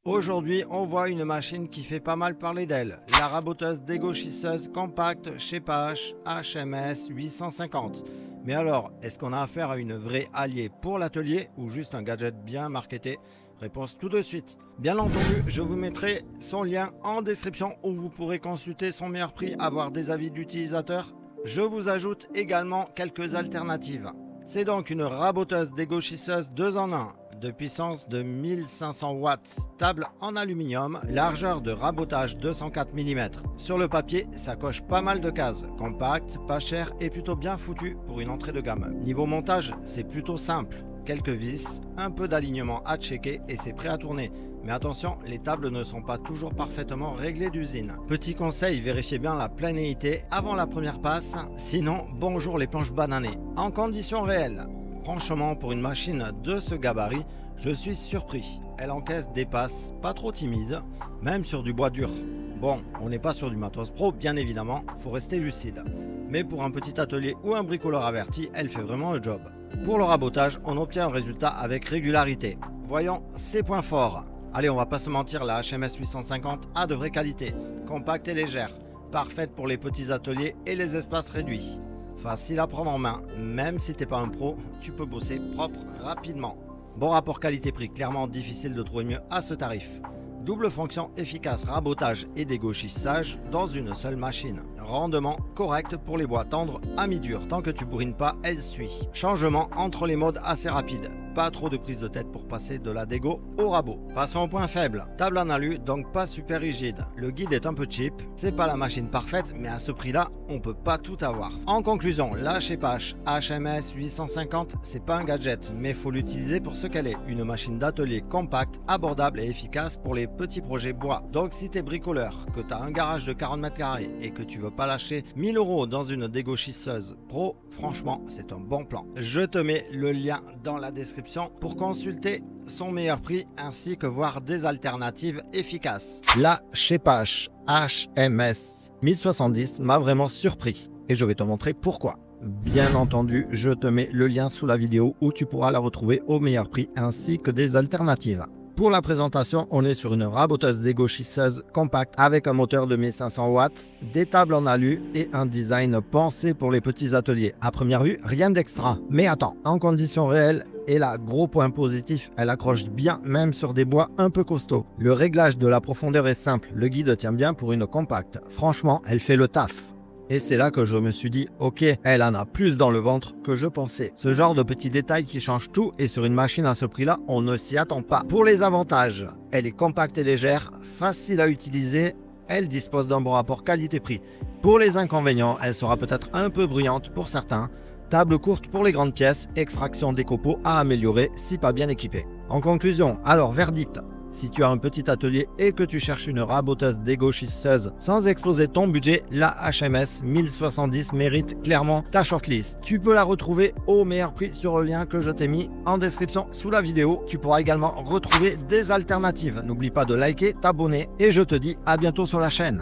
Aujourd'hui, on voit une machine qui fait pas mal parler d'elle. La raboteuse dégauchisseuse compacte chez PH HMS 850. Mais alors, est-ce qu'on a affaire à une vraie alliée pour l'atelier ou juste un gadget bien marketé? Réponse tout de suite. Bien entendu, je vous mettrai son lien en description où vous pourrez consulter son meilleur prix, avoir des avis d'utilisateurs. Je vous ajoute également quelques alternatives. C'est donc une raboteuse dégauchisseuse 2 en 1 de puissance de 1500 watts, table en aluminium, largeur de rabotage 204 mm. Sur le papier, ça coche pas mal de cases, compact, pas cher et plutôt bien foutu pour une entrée de gamme. Niveau montage, c'est plutôt simple, quelques vis, un peu d'alignement à checker et c'est prêt à tourner. Mais attention, les tables ne sont pas toujours parfaitement réglées d'usine. Petit conseil, vérifiez bien la planéité avant la première passe, sinon bonjour les planches bananées. En conditions réelles, franchement, pour une machine de ce gabarit, je suis surpris. Elle encaisse des passes pas trop timides, même sur du bois dur. Bon, on n'est pas sur du matos pro, bien évidemment, faut rester lucide. Mais pour un petit atelier ou un bricoleur averti, elle fait vraiment le job. Pour le rabotage, on obtient un résultat avec régularité. Voyons ses points forts. Allez, on va pas se mentir, la HMS 850 a de vraies qualités. Compacte et légère, parfaite pour les petits ateliers et les espaces réduits. Facile à prendre en main, même si t'es pas un pro, tu peux bosser propre rapidement. Bon rapport qualité-prix, clairement difficile de trouver mieux à ce tarif. Double fonction efficace, rabotage et dégauchissage dans une seule machine. Rendement correct pour les bois tendres à mi-dur, tant que tu bourrines pas, elle suit. Changement entre les modes assez rapide. Pas trop de prise de tête pour passer de la dégo au rabot. Passons au point faible. Table en alu, donc pas super rigide. Le guide est un peu cheap. C'est pas la machine parfaite, mais à ce prix-là, on peut pas tout avoir. En conclusion, la chez PH HMS 850, c'est pas un gadget, mais faut l'utiliser pour ce qu'elle est. Une machine d'atelier compacte, abordable et efficace pour les petits projets bois. Donc si t'es bricoleur, que t'as un garage de 40 mètres carrés et que tu veux pas lâcher 1000 € dans une dégauchisseuse pro, franchement, c'est un bon plan. Je te mets le lien dans la description pour consulter son meilleur prix ainsi que voir des alternatives efficaces. La chez PH HMS 1070 m'a vraiment surpris et je vais te montrer pourquoi. Bien entendu, je te mets le lien sous la vidéo où tu pourras la retrouver au meilleur prix ainsi que des alternatives. Pour la présentation, on est sur une raboteuse dégauchisseuse compacte avec un moteur de 1500 watts, des tables en alu et un design pensé pour les petits ateliers. À première vue, rien d'extra. Mais attends, en conditions réelles, et là, gros point positif, elle accroche bien même sur des bois un peu costauds. Le réglage de la profondeur est simple, le guide tient bien pour une compacte. Franchement, elle fait le taf. Et c'est là que je me suis dit, ok, elle en a plus dans le ventre que je pensais. Ce genre de petits détails qui changent tout et sur une machine à ce prix-là, on ne s'y attend pas. Pour les avantages, elle est compacte et légère, facile à utiliser, elle dispose d'un bon rapport qualité-prix. Pour les inconvénients, elle sera peut-être un peu bruyante pour certains. Table courte pour les grandes pièces, extraction des copeaux à améliorer si pas bien équipée. En conclusion, alors verdict. Si tu as un petit atelier et que tu cherches une raboteuse dégauchisseuse sans exploser ton budget, la HMS 1070 mérite clairement ta shortlist. Tu peux la retrouver au meilleur prix sur le lien que je t'ai mis en description sous la vidéo. Tu pourras également retrouver des alternatives. N'oublie pas de liker, t'abonner et je te dis à bientôt sur la chaîne.